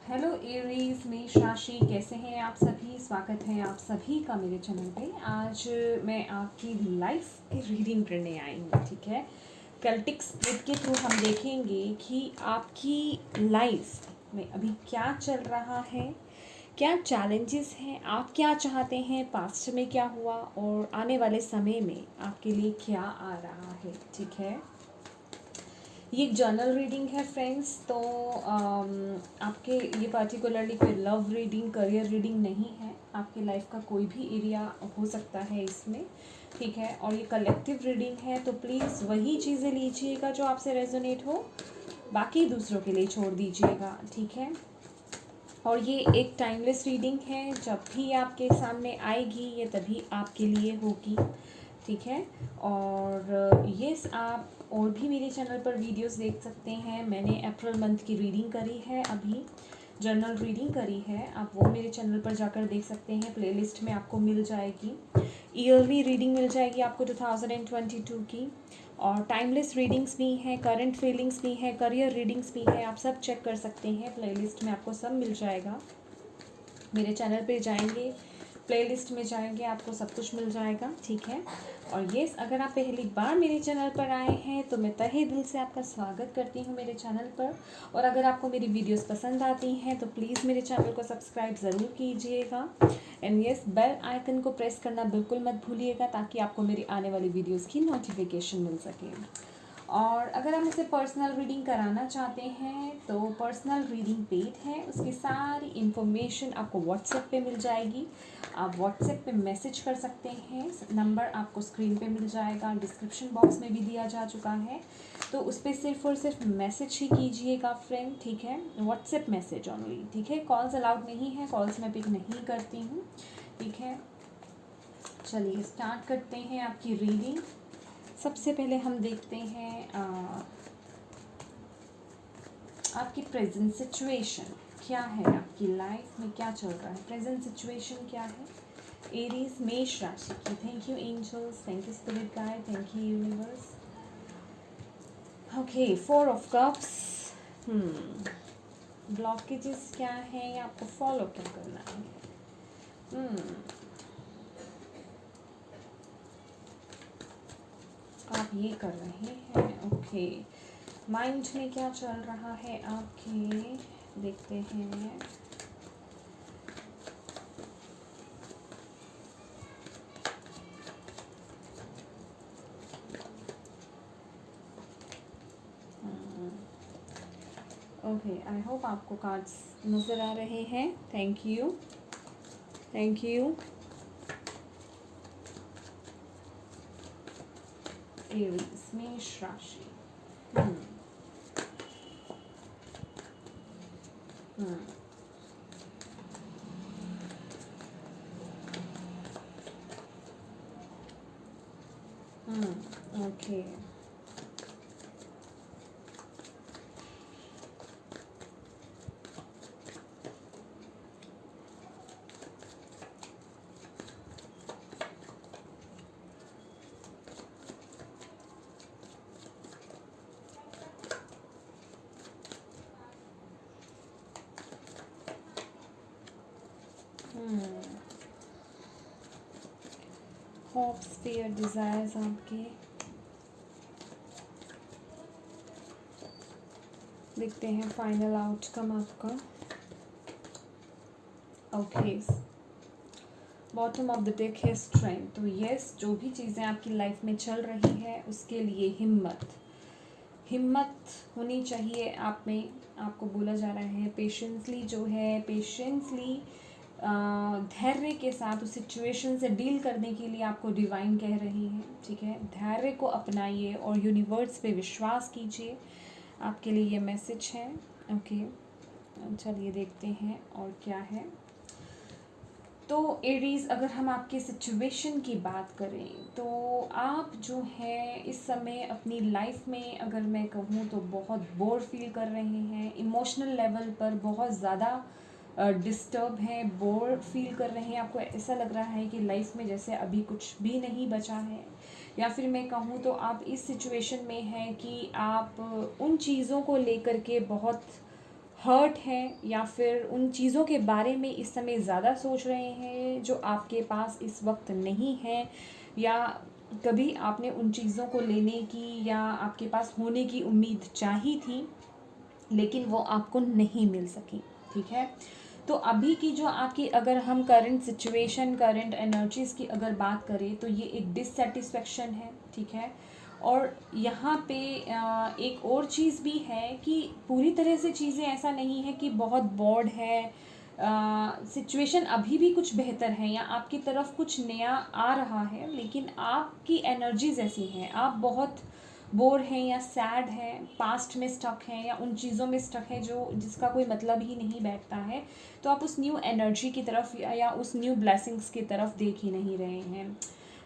Hello Aries, मेष राशि, कैसे हैं आप सभी। स्वागत है आप सभी का मेरे चैनल पे। आज मैं आपकी लाइफ की रीडिंग करने आई हूँ, ठीक है। केल्टिक स्प्रिट के थ्रू हम देखेंगे कि आपकी लाइफ में अभी क्या चल रहा है, क्या चैलेंजेस हैं, आप क्या चाहते हैं, पास्ट में क्या हुआ और आने वाले समय में आपके लिए क्या आ रहा है, ठीक है। ये एक जर्नल रीडिंग है फ्रेंड्स। तो आपके ये पर्टिकुलरली कोई लव रीडिंग, करियर रीडिंग नहीं है। आपकी लाइफ का कोई भी एरिया हो सकता है इसमें, ठीक है। और ये कलेक्टिव रीडिंग है, तो प्लीज़ वही चीज़ें लीजिएगा जो आपसे रेजोनेट हो, बाकी दूसरों के लिए छोड़ दीजिएगा, ठीक है। और ये एक टाइमलेस रीडिंग है, जब भी आपके सामने आएगी ये तभी आपके लिए होगी, ठीक है। और ये आप और भी मेरे चैनल पर वीडियोस देख सकते हैं। मैंने अप्रैल मंथ की रीडिंग करी है, अभी जनरल रीडिंग करी है, आप वो मेरे चैनल पर जाकर देख सकते हैं। प्लेलिस्ट में आपको मिल जाएगी। ईयरली रीडिंग मिल जाएगी आपको 2022 की, और टाइमलेस रीडिंग्स भी हैं, करंट फीलिंग्स भी हैं, करियर रीडिंग्स भी हैं। आप सब चेक कर सकते हैं, प्लेलिस्ट में आपको सब मिल जाएगा। मेरे चैनल पे जाएंगे, प्लेलिस्ट में जाएंगे, आपको सब कुछ मिल जाएगा, ठीक है। और ये अगर आप पहली बार मेरे चैनल पर आए हैं तो मैं तहे दिल से आपका स्वागत करती हूँ मेरे चैनल पर। और अगर आपको मेरी वीडियोस पसंद आती हैं तो प्लीज़ मेरे चैनल को सब्सक्राइब ज़रूर कीजिएगा। एंड यस, बेल आइकन को प्रेस करना बिल्कुल मत भूलिएगा, ताकि आपको मेरी आने वाली वीडियोज़ की नोटिफिकेशन मिल सके। और अगर आप मुझसे पर्सनल रीडिंग कराना चाहते हैं तो पर्सनल रीडिंग पेड है, उसकी सारी इन्फॉर्मेशन आपको व्हाट्सएप पे मिल जाएगी। आप व्हाट्सएप पे मैसेज कर सकते हैं, नंबर आपको स्क्रीन पे मिल जाएगा, डिस्क्रिप्शन बॉक्स में भी दिया जा चुका है। तो उस पर सिर्फ और सिर्फ मैसेज ही कीजिएगा फ्रेंड, ठीक है। व्हाट्सएप मैसेज ओनली, ठीक है। कॉल्स अलाउड नहीं है, कॉल्स मैं पिक नहीं करती हूँ, ठीक है। चलिए स्टार्ट करते हैं आपकी रीडिंग। सबसे पहले हम देखते हैं आपकी प्रेजेंट सिचुएशन क्या है, आपकी लाइफ में क्या चल रहा है, प्रेजेंट सिचुएशन क्या है। एरीज, मेष राशि की। Thank you angels, thank you spirit guide, thank you universe. Okay, 4 of cups. Blockages क्या है, आपको फॉलो क्या करना है। आप ये कर रहे हैं, ओके। माइंड में क्या चल रहा है आपके, देखते हैं। ओके, आई होप आपको कार्ड्स नज़र आ रहे हैं। Thank you, thank you. Aries, मेष राशि। ओके, होप्स, फियर, डिज़ायर्स आपके। देखते हैं फाइनल आउटकम आपका। Okay, bottom of the deck है स्ट्रेंथ। तो यस, जो भी चीज़ें आपकी लाइफ में चल रही है उसके लिए हिम्मत होनी चाहिए आप में। आपको बोला जा रहा है पेशेंसली, जो है पेशेंसली, धैर्य के साथ उस सिचुएशन से डील करने के लिए आपको डिवाइन कह रही है, ठीक है। धैर्य को अपनाइए और यूनिवर्स पे विश्वास कीजिए, आपके लिए ये मैसेज है, ओके। चलिए देखते हैं और क्या है। तो एरीज, अगर हम आपके सिचुएशन की बात करें तो आप जो है इस समय अपनी लाइफ में, अगर मैं कहूँ तो बहुत बोर फील कर रहे हैं, इमोशनल लेवल पर बहुत ज़्यादा डिस्टर्ब हैं, बोर फील कर रहे हैं। आपको ऐसा लग रहा है कि लाइफ में जैसे अभी कुछ भी नहीं बचा है, या फिर मैं कहूँ तो आप इस सिचुएशन में हैं कि आप उन चीज़ों को लेकर के बहुत हर्ट हैं या फिर उन चीज़ों के बारे में इस समय ज़्यादा सोच रहे हैं जो आपके पास इस वक्त नहीं है, या कभी आपने उन चीज़ों को लेने की या आपके पास होने की उम्मीद चाही थी लेकिन वो आपको नहीं मिल सकी। ठीक है, तो अभी की जो आपकी, अगर हम करंट सिचुएशन, करंट एनर्जीज़ की अगर बात करें तो ये एक डिससेटिस्फेक्शन है। ठीक है, और यहाँ पे एक और चीज़ भी है कि पूरी तरह से चीज़ें ऐसा नहीं है कि बहुत बोर्ड है, सिचुएशन अभी भी कुछ बेहतर है या आपकी तरफ कुछ नया आ रहा है, लेकिन आपकी एनर्जीज ऐसी हैं, आप बहुत बोर हैं या सैड हैं, पास्ट में स्टक हैं या उन चीज़ों में स्टक है जो जिसका कोई मतलब ही नहीं बैठता है, तो आप उस न्यू एनर्जी की तरफ या उस न्यू ब्लेसिंग्स की तरफ देख ही नहीं रहे हैं।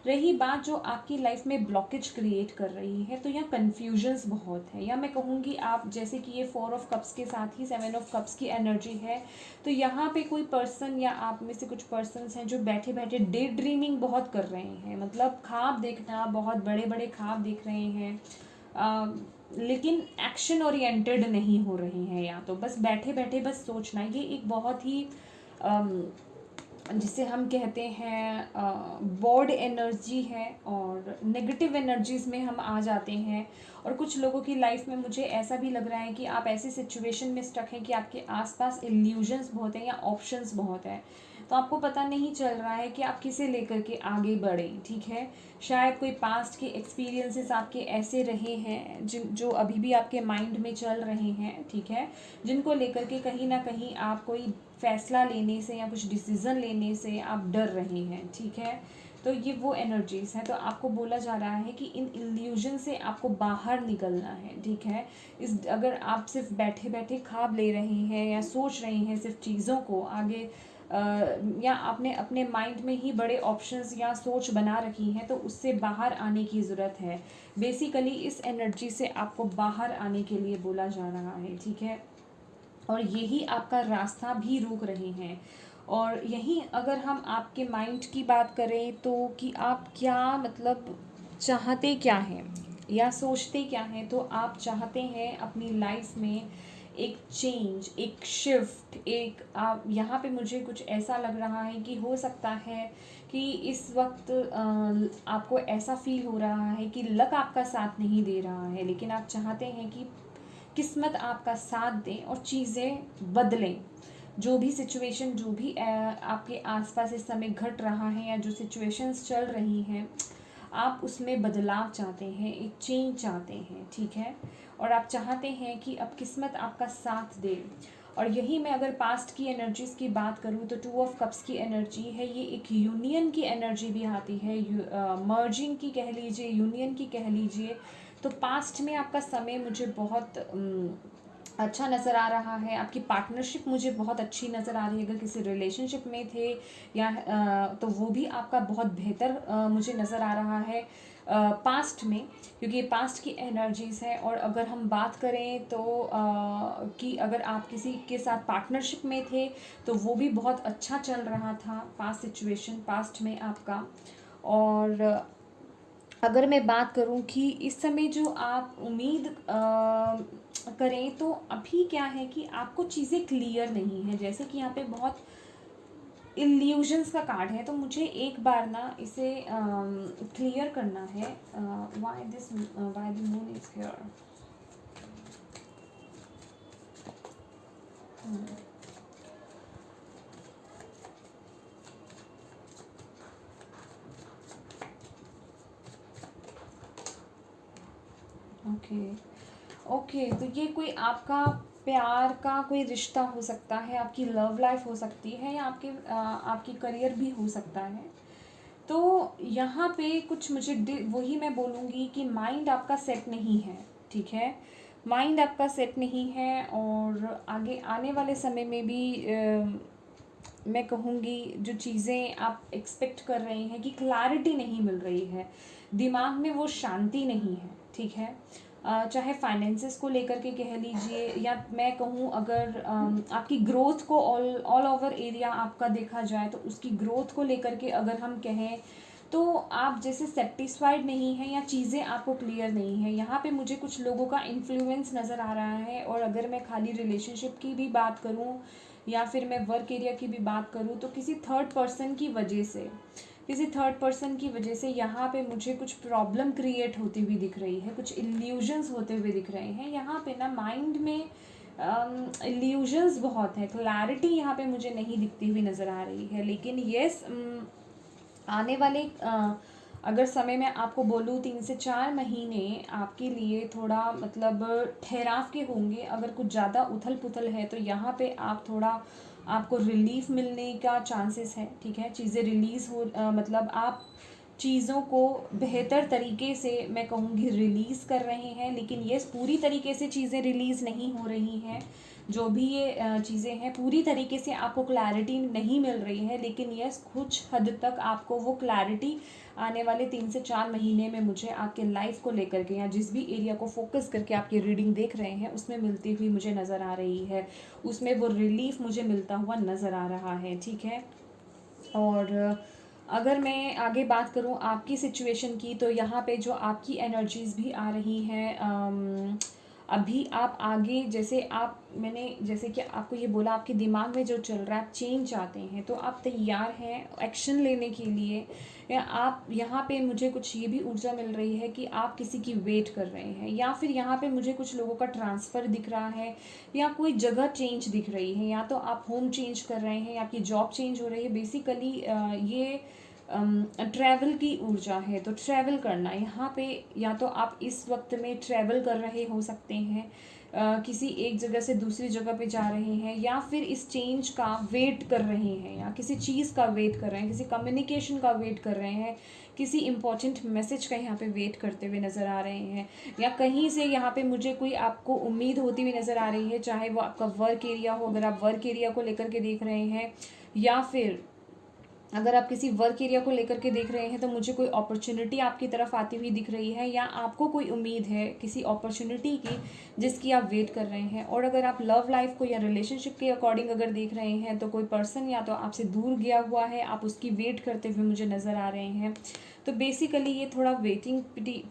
रही बात जो आपकी लाइफ में ब्लॉकेज क्रिएट कर रही है, तो यहाँ कन्फ्यूजन्स बहुत है, या मैं कहूँगी आप जैसे कि ये 4 ऑफ कप्स के साथ ही 7 ऑफ कप्स की एनर्जी है, तो यहाँ पे कोई पर्सन या आप में से कुछ पर्सन्स हैं जो बैठे बैठे डे ड्रीमिंग बहुत कर रहे हैं, मतलब ख्वाब देखना, बहुत बड़े बड़े ख्वाब देख रहे हैं, लेकिन एक्शन ओरिएंटेड नहीं हो रहे हैं, या तो बस बैठे बैठे बस सोचना। ये एक बहुत ही जिसे हम कहते हैं बोर्ड एनर्जी है, और नेगेटिव एनर्जीज़ में हम आ जाते हैं। और कुछ लोगों की लाइफ में मुझे ऐसा भी लग रहा है कि आप ऐसी सिचुएशन में स्टक हैं कि आपके आसपास इल्यूजन्स बहुत हैं या ऑप्शंस बहुत हैं, तो आपको पता नहीं चल रहा है कि आप किसे लेकर के आगे बढ़ें। ठीक है, शायद कोई पास्ट के एक्सपीरियंसेस आपके ऐसे रहे हैं जो अभी भी आपके माइंड में चल रहे हैं। ठीक है, जिनको लेकर के कहीं ना कहीं आप कोई फैसला लेने से या कुछ डिसीज़न लेने से आप डर रहे हैं। ठीक है, तो ये वो एनर्जीज हैं, तो आपको बोला जा रहा है कि इन इल्यूजन से आपको बाहर निकलना है। ठीक है, इस अगर आप सिर्फ बैठे बैठे ख्वाब ले रहे हैं या सोच रहे हैं सिर्फ चीज़ों को आगे, या आपने अपने माइंड में ही बड़े ऑप्शंस या सोच बना रखी हैं, तो उससे बाहर आने की ज़रूरत है। बेसिकली इस एनर्जी से आपको बाहर आने के लिए बोला जा रहा है। ठीक है, और यही आपका रास्ता भी रोक रहे हैं। और यहीं अगर हम आपके माइंड की बात करें तो कि आप क्या, मतलब चाहते क्या हैं या सोचते क्या हैं, तो आप चाहते हैं अपनी लाइफ में एक चेंज, एक शिफ्ट, एक आप यहाँ पे मुझे कुछ ऐसा लग रहा है कि हो सकता है कि इस वक्त आपको ऐसा फील हो रहा है कि लक आपका साथ नहीं दे रहा है, लेकिन आप चाहते हैं कि किस्मत आपका साथ दें और चीज़ें बदलें। जो भी सिचुएशन, जो भी आपके आसपास इस समय घट रहा है या जो सिचुएशंस चल रही हैं, आप उसमें बदलाव चाहते हैं, एक चेंज चाहते हैं। ठीक है, और आप चाहते हैं कि अब किस्मत आपका साथ दे। और यही मैं अगर पास्ट की एनर्जीज़ की बात करूँ तो 2 ऑफ कप्स की एनर्जी है, ये एक यूनियन की एनर्जी भी आती है, मर्जिंग की कह लीजिए, यूनियन की कह लीजिए। तो पास्ट में आपका समय मुझे बहुत अच्छा नज़र आ रहा है, आपकी पार्टनरशिप मुझे बहुत अच्छी नज़र आ रही है। अगर किसी रिलेशनशिप में थे या तो वो भी आपका बहुत बेहतर मुझे नज़र आ रहा है पास्ट में, क्योंकि पास्ट की एनर्जीज़ है। और अगर हम बात करें तो कि अगर आप किसी के साथ पार्टनरशिप में थे तो वो भी बहुत अच्छा चल रहा था, पास्ट सिचुएशन पास्ट में आपका। और अगर मैं बात करूं कि इस समय जो आप उम्मीद करें, तो अभी क्या है कि आपको चीज़ें क्लियर नहीं है, जैसे कि यहाँ पे बहुत इल्यूजन्स का कार्ड है, तो मुझे एक बार ना इसे क्लियर करना है। Why the moon is here. Okay okay, तो ये कोई आपका प्यार का कोई रिश्ता हो सकता है, आपकी लव लाइफ हो सकती है, या आपकी करियर भी हो सकता है। तो यहाँ पे कुछ मुझे वही मैं बोलूँगी कि माइंड आपका सेट नहीं है। ठीक है, माइंड आपका सेट नहीं है, और आगे आने वाले समय में भी मैं कहूँगी जो चीज़ें आप एक्सपेक्ट कर रहे हैं कि क्लैरिटी नहीं मिल रही है, दिमाग में वो शांति नहीं है। ठीक है, चाहे फाइनेंसेस को लेकर के कह लीजिए, या मैं कहूँ अगर आपकी ग्रोथ को ऑल ओवर एरिया आपका देखा जाए तो उसकी ग्रोथ को लेकर के अगर हम कहें तो आप जैसे सेटिस्फाइड नहीं हैं या चीज़ें आपको क्लियर नहीं है। यहाँ पे मुझे कुछ लोगों का इन्फ्लुएंस नज़र आ रहा है। और अगर मैं खाली रिलेशनशिप की भी बात करूँ या फिर मैं वर्क एरिया की भी बात करूँ, तो किसी थर्ड पर्सन की वजह से, यहाँ पे मुझे कुछ प्रॉब्लम क्रिएट होती हुई दिख रही है, कुछ इल्यूजन्स होते हुए दिख रहे हैं। यहाँ पे ना माइंड में इल्यूजन्स बहुत है, क्लैरिटी यहाँ पे मुझे नहीं दिखती हुई नज़र आ रही है। लेकिन येस, आने वाले अगर समय में आपको बोलूँ 3 से 4 महीने आपके लिए थोड़ा मतलब ठहराव के होंगे। अगर कुछ ज़्यादा उथल पुथल है तो यहाँ पे आप थोड़ा, आपको रिलीफ मिलने का चांसेस है। ठीक है, चीज़ें रिलीज़ हो मतलब आप चीज़ों को बेहतर तरीके से, मैं कहूँगी, रिलीज़ कर रहे हैं। लेकिन ये पूरी तरीके से चीज़ें रिलीज़ नहीं हो रही हैं। जो भी ये चीज़ें हैं पूरी तरीके से आपको क्लैरिटी नहीं मिल रही है। लेकिन यस, कुछ हद तक आपको वो क्लैरिटी आने वाले 3 से 4 महीने में मुझे आपके लाइफ को लेकर के, या जिस भी एरिया को फोकस करके आपकी रीडिंग देख रहे हैं उसमें मिलती हुई मुझे नज़र आ रही है। उसमें वो रिलीफ मुझे मिलता हुआ नज़र आ रहा है। ठीक है, और अगर मैं आगे बात करूँ आपकी सिचुएशन की, तो यहाँ पे जो आपकी एनर्जीज़ भी आ रही हैं, अभी आप आगे, जैसे आप, मैंने जैसे कि आपको ये बोला, आपके दिमाग में जो चल रहा है, आप चेंज चाहते हैं, तो आप तैयार हैं एक्शन लेने के लिए। या आप यहाँ पे, मुझे कुछ ये भी ऊर्जा मिल रही है कि आप किसी की वेट कर रहे हैं, या फिर यहाँ पे मुझे कुछ लोगों का ट्रांसफ़र दिख रहा है, या कोई जगह चेंज दिख रही है, या तो आप होम चेंज कर रहे हैं या आपकी जॉब चेंज हो रही है। बेसिकली ये ट्रैवल की ऊर्जा है। तो ट्रैवल करना यहाँ पे, या तो आप इस वक्त में ट्रैवल कर रहे हो सकते हैं, किसी एक जगह से दूसरी जगह पे जा रहे हैं, या फिर इस चेंज का वेट कर रहे हैं, या किसी चीज़ का वेट कर रहे हैं, किसी कम्युनिकेशन का वेट कर रहे हैं, किसी इम्पॉर्टेंट मैसेज का यहाँ पे वेट करते हुए नज़र आ रहे हैं। या कहीं से यहाँ पे मुझे कोई आपको उम्मीद होती हुई नज़र आ रही है, चाहे वो आपका वर्क एरिया हो, अगर आप वर्क एरिया को लेकर के देख रहे हैं, या फिर अगर आप किसी वर्क एरिया को लेकर के देख रहे हैं, तो मुझे कोई अपॉर्चुनिटी आपकी तरफ आती हुई दिख रही है, या आपको कोई उम्मीद है किसी अपॉर्चुनिटी की जिसकी आप वेट कर रहे हैं। और अगर आप लव लाइफ को या रिलेशनशिप के अकॉर्डिंग अगर देख रहे हैं, तो कोई पर्सन या तो आपसे दूर गया हुआ है, आप उसकी वेट करते हुए मुझे नज़र आ रहे हैं। तो बेसिकली ये थोड़ा वेटिंग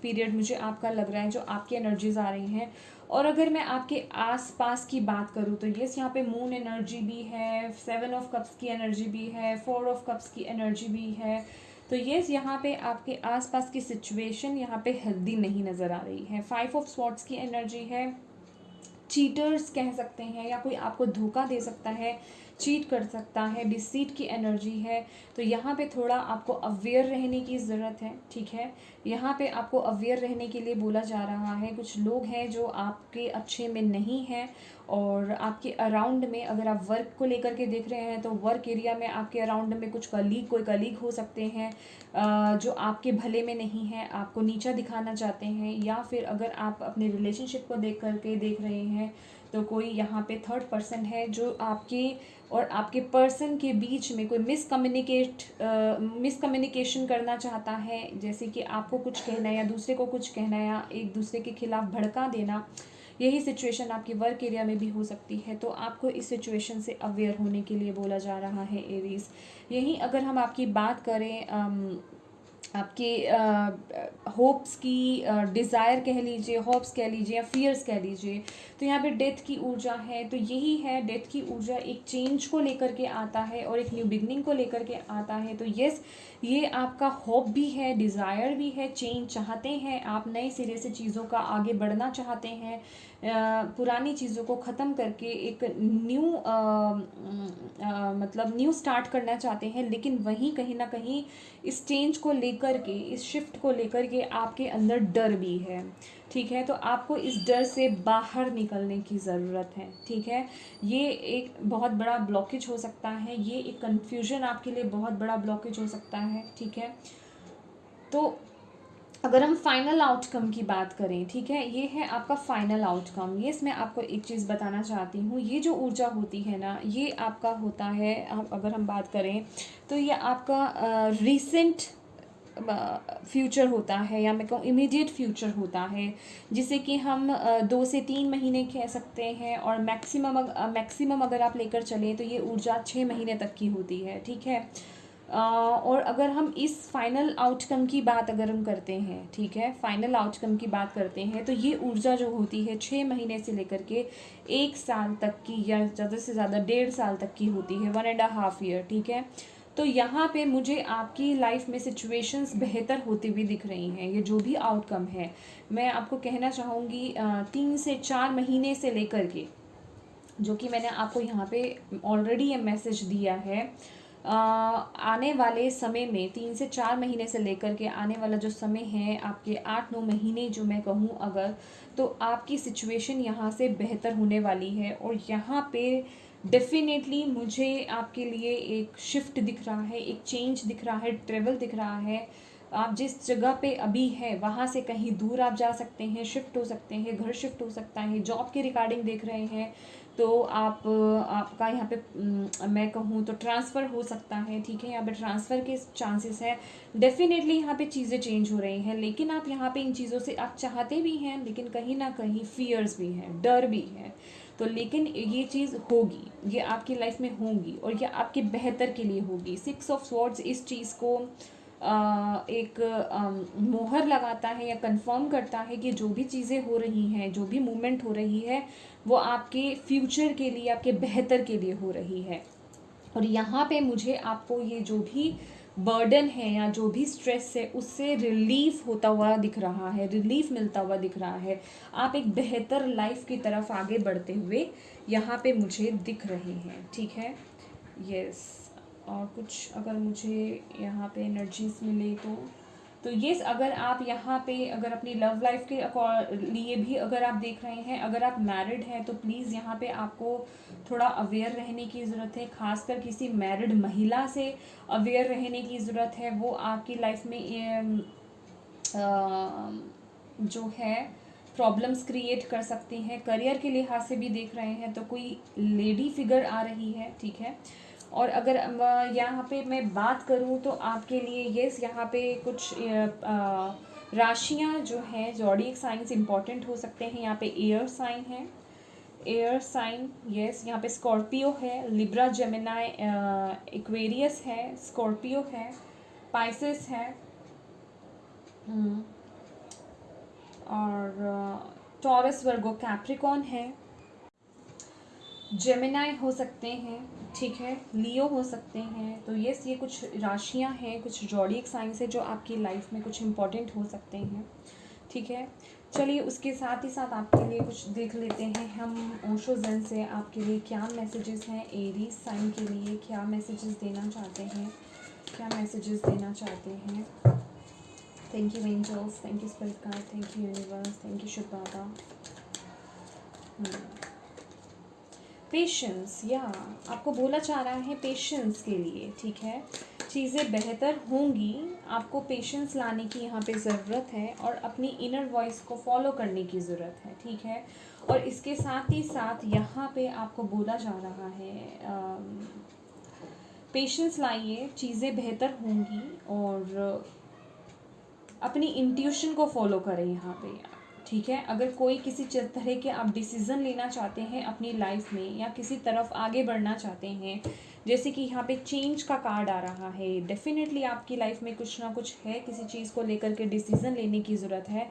पीरियड मुझे आपका लग रहा है, जो आपकी एनर्जीज आ रही हैं। और अगर मैं आपके आसपास की बात करूँ, तो यस, यहाँ पे मून एनर्जी भी है, 7 ऑफ कप्स की एनर्जी भी है, 4 ऑफ कप्स की एनर्जी भी है। तो यस, यहाँ पे आपके आसपास की सिचुएशन यहाँ पे हेल्दी नहीं नज़र आ रही है। 5 ऑफ स्वॉर्ड्स की एनर्जी है, चीटर्स कह सकते हैं, या कोई आपको धोखा दे सकता है, चीट कर सकता है, डिसीट की एनर्जी है। तो यहाँ पे थोड़ा आपको अवेयर रहने की ज़रूरत है। ठीक है, यहाँ पे आपको अवेयर रहने के लिए बोला जा रहा है। कुछ लोग हैं जो आपके अच्छे में नहीं हैं, और आपके अराउंड में, अगर आप वर्क को लेकर के देख रहे हैं, तो वर्क एरिया में आपके अराउंड में कुछ कोई कलीग हो सकते हैं जो आपके भले में नहीं है, आपको नीचा दिखाना चाहते हैं। या फिर अगर आप अपने रिलेशनशिप को देख करके देख रहे हैं, तो कोई यहाँ पे थर्ड पर्सन है जो आपके और आपके पर्सन के बीच में कोई मिसकम्युनिकेशन करना चाहता है। जैसे कि आपको कुछ कहना है या दूसरे को कुछ कहना है, या एक दूसरे के खिलाफ भड़का देना। यही सिचुएशन आपकी वर्क एरिया में भी हो सकती है। तो आपको इस सिचुएशन से अवेयर होने के लिए बोला जा रहा है, एरीज। यहीं अगर हम आपकी बात करें आपके होप्स की, डिज़ायर कह लीजिए, होप्स कह लीजिए, या फियर्स कह लीजिए, तो यहाँ पे डेथ की ऊर्जा है। तो यही है, डेथ की ऊर्जा एक चेंज को लेकर के आता है और एक न्यू बिगनिंग को लेकर के आता है। तो यस, ये आपका होप भी है, डिज़ायर भी है, चेंज चाहते हैं आप, नए सिरे से चीज़ों का आगे बढ़ना चाहते हैं, पुरानी चीज़ों को ख़त्म करके एक न्यू मतलब न्यू स्टार्ट करना चाहते हैं। लेकिन वहीं कहीं ना कहीं इस चेंज को लेकर के, इस शिफ्ट को लेकर के आपके अंदर डर भी है। ठीक है, तो आपको इस डर से बाहर निकलने की ज़रूरत है। ठीक है, ये एक बहुत बड़ा ब्लॉकेज हो सकता है, ये एक कन्फ्यूजन आपके लिए बहुत बड़ा ब्लॉकेज हो सकता है। ठीक है, तो अगर हम फाइनल आउटकम की बात करें, ठीक है, ये है आपका फाइनल आउटकम। ये मैं आपको एक चीज़ बताना चाहती हूँ, ये जो ऊर्जा होती है ना, ये आपका होता है, अगर हम बात करें तो ये आपका रीसेंट फ्यूचर होता है, या मैं कहूँ इमीडिएट फ्यूचर होता है, जिसे कि हम 2 से 3 महीने कह सकते हैं। और मैक्सिमम अगर आप लेकर चलें तो ये ऊर्जा 6 महीने तक की होती है। ठीक है, और अगर हम इस फाइनल आउटकम की बात अगर हम करते हैं, ठीक है, फाइनल आउटकम की बात करते हैं, तो ये ऊर्जा जो होती है 6 महीने से लेकर के 1 साल तक की, या ज़्यादा से ज़्यादा 1.5 साल तक की होती है, 1.5 ईयर, ठीक है। तो यहाँ पे मुझे आपकी लाइफ में सिचुएशंस बेहतर होती हुई दिख रही हैं। ये जो भी आउटकम है, मैं आपको कहना चाहूँगी 3 से 4 महीने से लेकर के, जो कि मैंने आपको यहाँ पे ऑलरेडी ये मैसेज दिया है, आने वाले समय में 3 से 4 महीने से लेकर के आने वाला जो समय है, आपके 8-9 महीने जो मैं कहूँ अगर, तो आपकी सिचुएशन यहाँ से बेहतर होने वाली है। और यहाँ पे डेफिनेटली मुझे आपके लिए एक शिफ्ट दिख रहा है, एक चेंज दिख रहा है, ट्रेवल दिख रहा है। आप जिस जगह पे अभी है वहाँ से कहीं दूर आप जा सकते हैं, शिफ्ट हो सकते हैं, घर शिफ्ट हो सकता है, जॉब के रिगार्डिंग देख रहे हैं तो आपका यहाँ पे मैं कहूँ तो ट्रांसफ़र हो सकता है, ठीक है। यहाँ पे ट्रांसफ़र के चांसेस है, डेफिनेटली यहाँ पे चीज़ें चेंज हो रही हैं। लेकिन आप यहाँ पे इन चीज़ों से आप चाहते भी हैं, लेकिन कहीं ना कहीं फियर्स भी हैं, डर भी है। तो लेकिन ये चीज़ होगी, ये आपकी लाइफ में होगी और ये आपके बेहतर के लिए होगी। 6 ऑफ स्वॉर्ड्स इस चीज़ को एक मोहर लगाता है या कंफर्म करता है कि जो भी चीज़ें हो रही हैं, जो भी मूवमेंट हो रही है, वो आपके फ्यूचर के लिए, आपके बेहतर के लिए हो रही है। और यहाँ पे मुझे आपको ये जो भी बर्डन है या जो भी स्ट्रेस है, उससे रिलीफ होता हुआ दिख रहा है, रिलीफ मिलता हुआ दिख रहा है। आप एक बेहतर लाइफ की तरफ आगे बढ़ते हुए यहाँ पे मुझे दिख रहे हैं, ठीक है। यस, और कुछ अगर मुझे यहाँ पे एनर्जीज मिले तो यस, अगर आप यहाँ पे अगर अपनी लव लाइफ के लिए भी अगर आप देख रहे हैं, अगर आप मैरिड हैं तो प्लीज़ यहाँ पे आपको थोड़ा अवेयर रहने की ज़रूरत है। खासकर किसी मैरिड महिला से अवेयर रहने की ज़रूरत है। वो आपकी लाइफ में जो है प्रॉब्लम्स क्रिएट कर सकती हैं। करियर के लिहाज से भी देख रहे हैं तो कोई लेडी फिगर आ रही है, ठीक है। और अगर यहाँ पे मैं बात करूँ तो आपके लिए यस, यहाँ पे कुछ राशियाँ जो हैं, ज़ोडिएक साइंस इंपॉर्टेंट हो सकते हैं। यहाँ पे एयर साइन है, एयर साइन, यस। यहाँ पे स्कॉर्पियो है, लिब्रा, जेमिनाई, एक्वेरियस है, स्कॉर्पियो है, पाइसेस है, और टॉरस, वर्गो, कैप्रिकॉन है, जेमिनाई हो सकते हैं, ठीक है, लियो हो सकते हैं। तो यस, ये कुछ राशियां हैं, कुछ ज़ोडिएक साइंस है जो आपकी लाइफ में कुछ इम्पोर्टेंट हो सकते हैं, ठीक है। चलिए, उसके साथ ही साथ आपके लिए कुछ देख लेते हैं हम ओशो ज़ेन से आपके लिए क्या मैसेजेस हैं। एरीज साइन के लिए क्या मैसेजेस देना चाहते हैं, क्या मैसेजेस देना चाहते हैं। Thank you angels, thank you spirit guide, thank you universe, thank you Shiv Baba. Patience, या आपको बोला जा रहा है पेशेंस के लिए, ठीक है। चीज़ें बेहतर होंगी, आपको पेशेंस लाने की यहाँ पे ज़रूरत है और अपनी इनर वॉइस को फॉलो करने की ज़रूरत है, ठीक है। और इसके साथ ही साथ यहाँ पे आपको बोला जा रहा है पेशेंस लाइए, चीज़ें बेहतर होंगी और अपनी इंट्यूशन को फॉलो करें यहाँ पे, ठीक है। अगर कोई किसी तरह के आप डिसीज़न लेना चाहते हैं अपनी लाइफ में या किसी तरफ आगे बढ़ना चाहते हैं, जैसे कि यहाँ पे चेंज का कार्ड आ रहा है, डेफिनेटली आपकी लाइफ में कुछ ना कुछ है, किसी चीज़ को लेकर के डिसीज़न लेने की ज़रूरत है।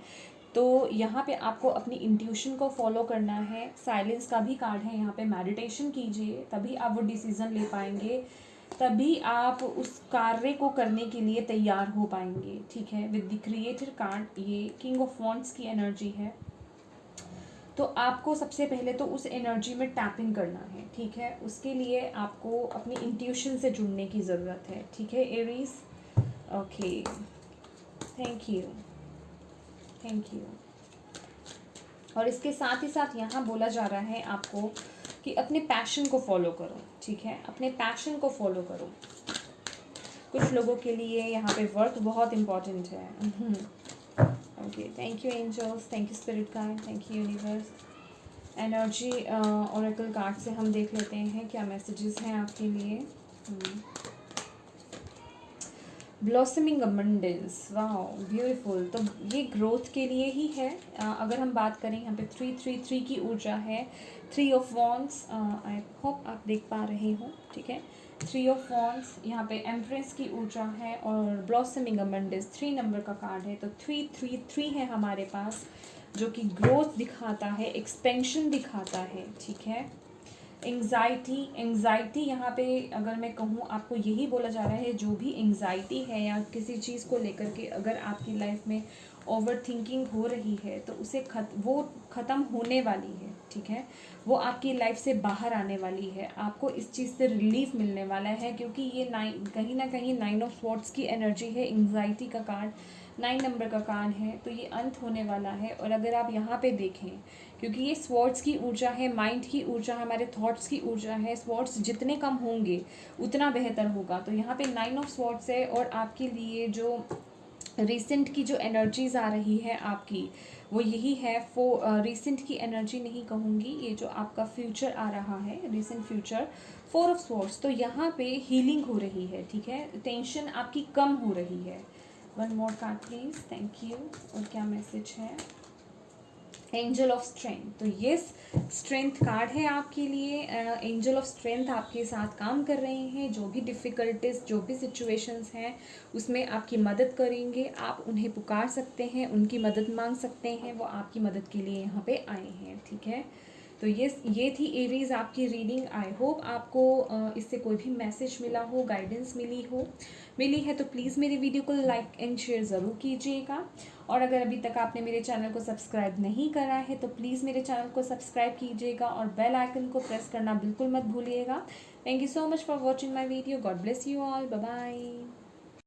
तो यहाँ पे आपको अपनी इंट्यूशन को फॉलो करना है। साइलेंस का भी कार्ड है यहाँ पे, मेडिटेशन कीजिए तभी आप वो डिसीज़न ले पाएंगे, तभी आप उस कार्य को करने के लिए तैयार हो पाएंगे, ठीक है। विद द क्रिएटर कार्ड, ये किंग ऑफ वॉन्ड्स की एनर्जी है। तो आपको सबसे पहले तो उस एनर्जी में टैपिंग करना है, ठीक है। उसके लिए आपको अपनी इंट्यूशन से जुड़ने की ज़रूरत है, ठीक है Aries. Okay, thank you, thank you. और इसके साथ ही साथ यहाँ बोला जा रहा है आपको कि अपने पैशन को फॉलो करो, ठीक है, अपने पैशन को फॉलो करो। कुछ लोगों के लिए यहाँ पे वर्क बहुत इम्पॉर्टेंट है। Okay, thank you angels, thank you spirit guide, thank you universe. Energy oracle card से हम देख लेते हैं क्या मैसेजेस हैं आपके लिए। Blossoming abundance, wow beautiful. तो ये ग्रोथ के लिए ही है। अगर हम बात करें यहाँ पे 333 की ऊर्जा है। 3 ऑफ वॉन्ड्स, आई होप आप देख पा रहे हो, ठीक है। 3 ऑफ वॉन्ड्स, यहाँ पे एम्प्रेस की ऊर्जा है और ब्लॉसमिंग अबंडेंस 3 नंबर का कार्ड है। तो 3 है हमारे पास, जो कि ग्रोथ दिखाता है, एक्सपेंशन दिखाता है, ठीक है। एंग्जाइटी यहाँ पे अगर मैं कहूँ आपको यही बोला जा रहा है, जो भी एंग्जाइटी है या किसी चीज़ को लेकर के अगर आपकी लाइफ में ओवर थिंकिंग हो रही है तो उसे वो ख़त्म होने वाली है, ठीक है। वो आपकी लाइफ से बाहर आने वाली है, आपको इस चीज़ से रिलीफ मिलने वाला है, क्योंकि ये कहीं ना कहीं 9 ऑफ स्वॉर्ड्स की एनर्जी है। एंग्जाइटी का कार्ड 9 नंबर का कार्ड है, तो ये अंत होने वाला है। और अगर आप यहाँ पे देखें, क्योंकि ये स्वॉर्ड्स की ऊर्जा है, माइंड की ऊर्जा है, हमारे थॉट्स की ऊर्जा है, स्वॉर्ड्स जितने कम होंगे उतना बेहतर होगा। तो यहाँ पे 9 ऑफ स्वॉर्ड्स है और आपके लिए जो रिसेंट की जो एनर्जीज आ रही है आपकी, वो यही है। रिसेंट की एनर्जी नहीं कहूँगी, ये जो आपका फ्यूचर आ रहा है, रिसेंट फ्यूचर, 4 ऑफ स्वॉर्ड्स। तो यहाँ पे हीलिंग हो रही है, ठीक है, टेंशन आपकी कम हो रही है। One more card please, thank you. और क्या मैसेज है? Angel of strength. तो ये स्ट्रेंथ कार्ड है आपके लिए। एंजल ऑफ स्ट्रेंथ आपके साथ काम कर रहे हैं, जो भी डिफ़िकल्टीज, जो भी सिचुएशंस हैं उसमें आपकी मदद करेंगे। आप उन्हें पुकार सकते हैं, उनकी मदद मांग सकते हैं, वो आपकी मदद के लिए यहाँ पे आए हैं, ठीक है। तो ये थी एरीज आपकी रीडिंग। आई होप आपको इससे कोई भी मैसेज मिला हो, गाइडेंस मिली है तो प्लीज़ मेरे वीडियो को लाइक एंड शेयर ज़रूर कीजिएगा। और अगर अभी तक आपने मेरे चैनल को सब्सक्राइब नहीं करा है तो प्लीज़ मेरे चैनल को सब्सक्राइब कीजिएगा और बेल आइकन को प्रेस करना बिल्कुल मत भूलिएगा। Thank you so much for watching my video. God bless you all. Bye bye.